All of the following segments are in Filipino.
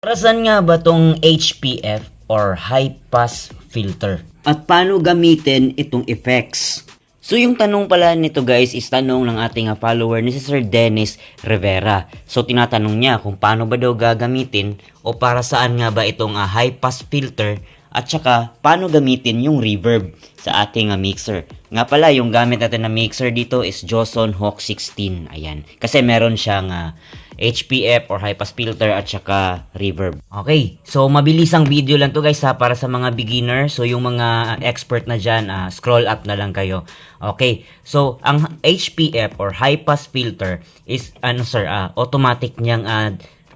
Para saan nga ba tong HPF or High Pass Filter? At paano gamitin itong effects? So yung tanong pala nito guys is tanong ng ating follower ni si Sir Dennis Rivera. So tinatanong niya kung paano ba daw gagamitin o para saan nga ba itong High Pass Filter at saka paano gamitin yung reverb sa ating mixer. Nga pala yung gamit natin na mixer dito is Joson Hawk 16. Ayan. Kasi meron siyang HPF or high pass filter at saka reverb. Okay, so mabilisang video lang to guys para sa mga beginner. So yung mga expert na dyan, scroll up na lang kayo. Okay, so ang HPF or high pass filter is automatic niyang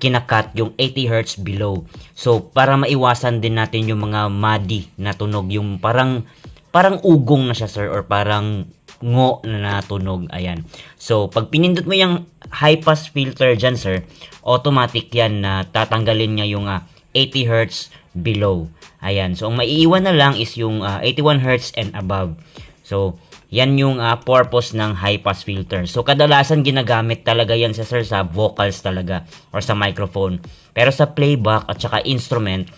kinakat yung 80 Hz below. So para maiwasan din natin yung mga muddy na tunog, yung parang ugong na siya sir or parang ngo na natunog. Ayan. So, pag pinindot mo yung high pass filter dyan, sir, automatic yan na tatanggalin niya yung 80 Hz below. Ayan. So, ang maiiwan na lang is yung 81 Hz and above. So, yan yung purpose ng high pass filter. So, kadalasan ginagamit talaga yan sa sir sa vocals talaga or sa microphone. Pero sa playback at saka instrument,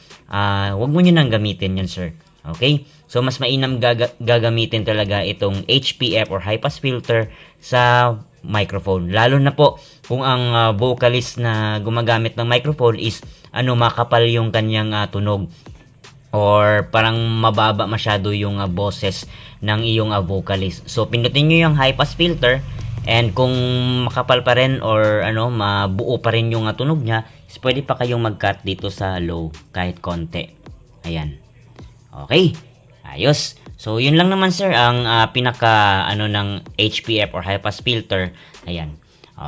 wag mo nyo nang gamitin yan, sir. Okay? So, mas mainam gagamitin talaga itong HPF or high pass filter sa microphone. Lalo na po kung ang vocalist na gumagamit ng microphone is makapal yung kanyang tunog or parang mababa masyado yung boses ng iyong vocalist. So, pindutin nyo yung high pass filter and kung makapal pa rin or mabuo pa rin yung tunog niya, is pwede pa kayong mag-cut dito sa low kahit konti. Ayan. Okay. Ayos. So, yun lang naman sir ang pinaka ng HPF or high pass filter. Ayan.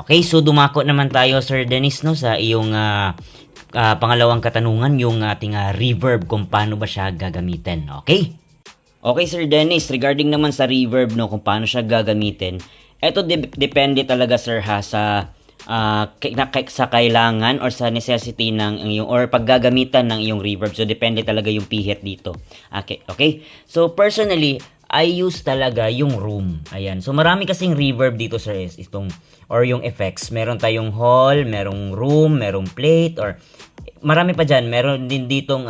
Okay, so dumako naman tayo Sir Dennis sa iyong pangalawang katanungan, yung ating reverb kung paano ba siya gagamitin. Okay? Okay Sir Dennis, regarding naman sa reverb kung paano siya gagamitin, eto depende talaga sir sa kailangan or sa necessity ng iyong or paggagamitan ng iyong reverb. So depende talaga yung pihit dito. Okay. So personally, I use talaga yung room. Ayan. So marami kasing reverb dito sir is itong or yung effects. Meron tayong hall, merong room, merong plate or marami pa diyan. Meron din ditong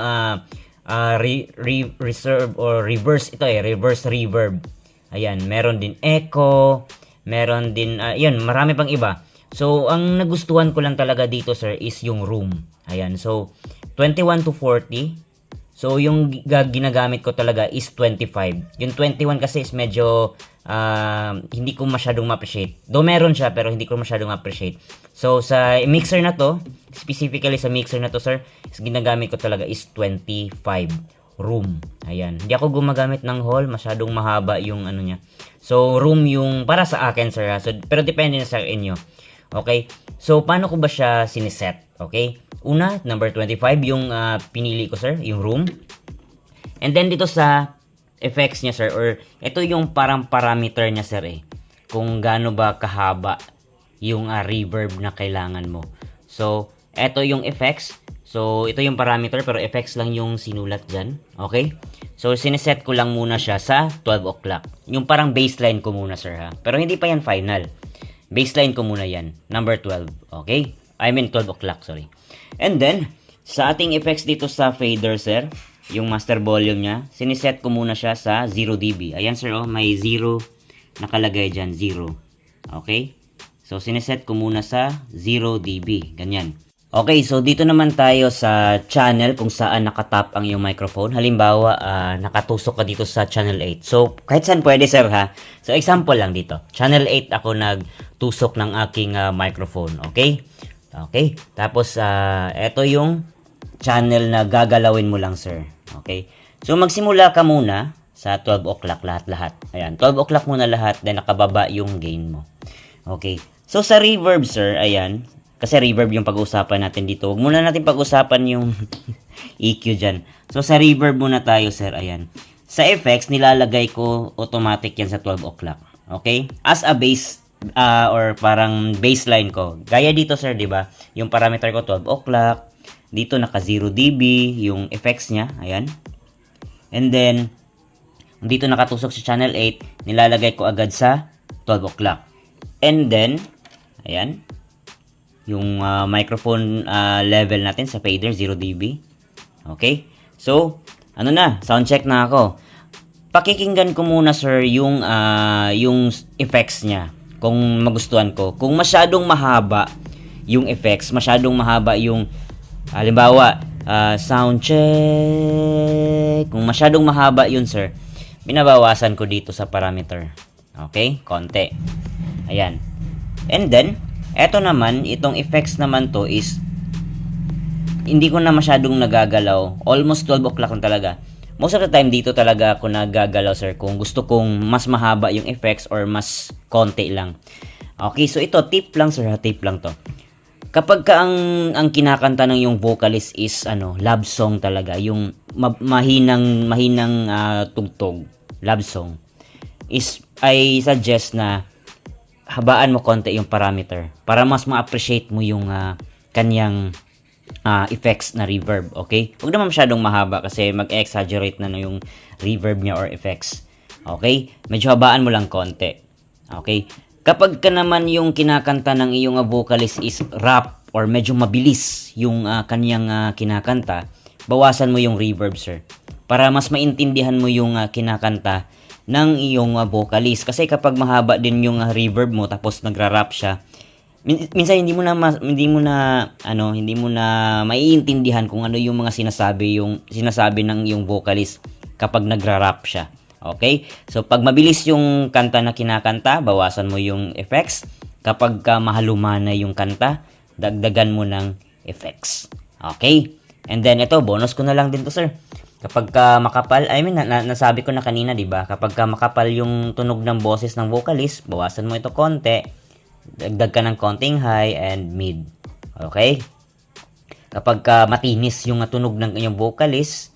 reserve or reverse reverse reverb. Ayan, meron din echo, meron din marami pang iba. So, ang nagustuhan ko lang talaga dito, sir, is yung room. Ayan. So, 21 to 40. So, yung ginagamit ko talaga is 25. Yung 21 kasi is medyo hindi ko masyadong ma-appreciate. Though meron siya, pero hindi ko masyadong ma-appreciate. So, sa mixer na to, specifically sa mixer na to, sir, is ginagamit ko talaga is 25 room. Ayan. Hindi ako gumagamit ng hall. Masyadong mahaba yung niya. So, room yung para sa akin, sir. So, pero depende na sa inyo. Okay? So, paano ko ba siya siniset? Okay? Una, number 25, yung pinili ko, sir, yung room. And then, dito sa effects niya, sir, or ito yung parang parameter niya, sir, kung gaano ba kahaba yung reverb na kailangan mo. So, ito yung effects. So, ito yung parameter, pero effects lang yung sinulat dyan. Okay? So, siniset ko lang muna siya sa 12 o'clock. Yung parang baseline ko muna, sir, ha? Pero hindi pa yan final. Baseline ko muna yan. Number 12. Okay? I mean 12 o'clock, sorry. And then, sa ating effects dito sa fader, sir, yung master volume niya, siniset ko muna siya sa 0 dB. Ayan, sir, may 0 nakalagay dyan. 0. Okay? So, siniset ko muna sa 0 dB. Ganyan. Okay, so dito naman tayo sa channel kung saan nakatap ang iyong microphone. Halimbawa, nakatusok ka dito sa channel 8. So, kahit saan pwede sir ha. So, example lang dito. Channel 8 ako nagtusok ng aking microphone. Okay? Okay. Tapos, ito yung channel na gagalawin mo lang sir. Okay? So, magsimula ka muna sa 12 o'clock lahat-lahat. Ayan, 12 o'clock muna lahat. Then, nakababa yung gain mo. Okay. So, sa reverb sir, ayan. Kasi reverb yung pag-uusapan natin dito. Huwag muna natin pag-usapan yung EQ dyan. So, sa reverb muna tayo, sir. Ayan. Sa effects, nilalagay ko automatic yan sa 12 o'clock. Okay? As a base, or parang baseline ko. Gaya dito, sir, di ba? Yung parameter ko, 12 o'clock. Dito, naka 0 dB. Yung effects niya. Ayan. And then, dito nakatusok sa channel 8. Nilalagay ko agad sa 12 o'clock. And then, ayan. yung microphone level natin sa fader 0 dB. Okay? So, ano na, sound check na ako. Pakikinggan ko muna sir yung effects niya kung magustuhan ko. Kung masyadong mahaba yung effects, masyadong mahaba yung halimbawa, sound check. Kung masyadong mahaba yun sir, binabawasan ko dito sa parameter. Okay? Konti. Ayan. And then, eto naman, itong effects naman to is hindi ko na masyadong nagagalaw. Almost 12 o'clock lang talaga. Most of the time dito talaga ako nagagalaw sir kung gusto kong mas mahaba yung effects or mas konti lang. Okay, so ito tip lang sir, tip lang to. Kapag ka ang kinakanta ng yung vocalist is love song talaga, yung mahinang tugtog, love song, is I suggest na habaan mo konti yung parameter para mas ma-appreciate mo yung kanyang effects na reverb, okay? Huwag naman masyadong mahaba kasi mag-exaggerate na yung reverb niya or effects. Okay? Medyo habaan mo lang konti. Okay? Kapag ka naman yung kinakanta ng iyong vocalist is rap or medyo mabilis yung kanyang kinakanta, bawasan mo yung reverb, sir. Para mas maintindihan mo yung kinakanta ng iyong vocalist. Kasi kapag mahaba din yung reverb mo tapos nagra-rap siya, minsan hindi mo na maiintindihan kung ano yung mga sinasabi ng yung vocalist kapag nagra-rap siya. Okay? So pag mabilis yung kanta na kinakanta, bawasan mo yung effects. Kapag mahaluma na yung kanta, dagdagan mo ng effects. Okay? And then ito, bonus ko na lang din to, sir. Kapag makapal, nasabi ko na kanina, 'di ba? Kapag makapal yung tunog ng boses ng vocalist, bawasan mo ito konti. Dagdag ka ng konting high and mid. Okay? Kapag matinis yung tunog ng iyong vocalist,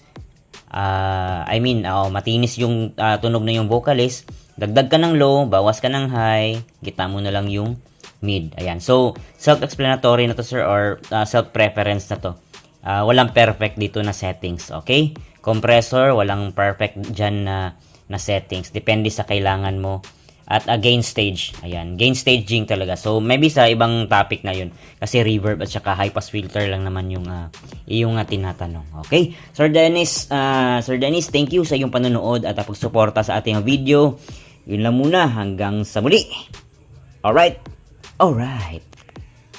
matinis yung tunog ng iyong vocalist, dagdag ka ng low, bawas ka ng high, gitna mo na lang yung mid. Ayan. So, self-explanatory na to, sir, or self-preference na to. Walang perfect dito na settings. Okay? Compressor, walang perfect dyan na settings. Depende sa kailangan mo. At gain stage. Ayan. Gain staging talaga. So, maybe sa ibang topic na yun. Kasi reverb at saka high pass filter lang naman yung tinatanong. Okay? Sir Dennis, thank you sa iyong panonood at pagsuporta sa ating video. Yun lang muna. Hanggang sa muli. Alright.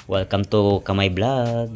Welcome to Kamay Vlog.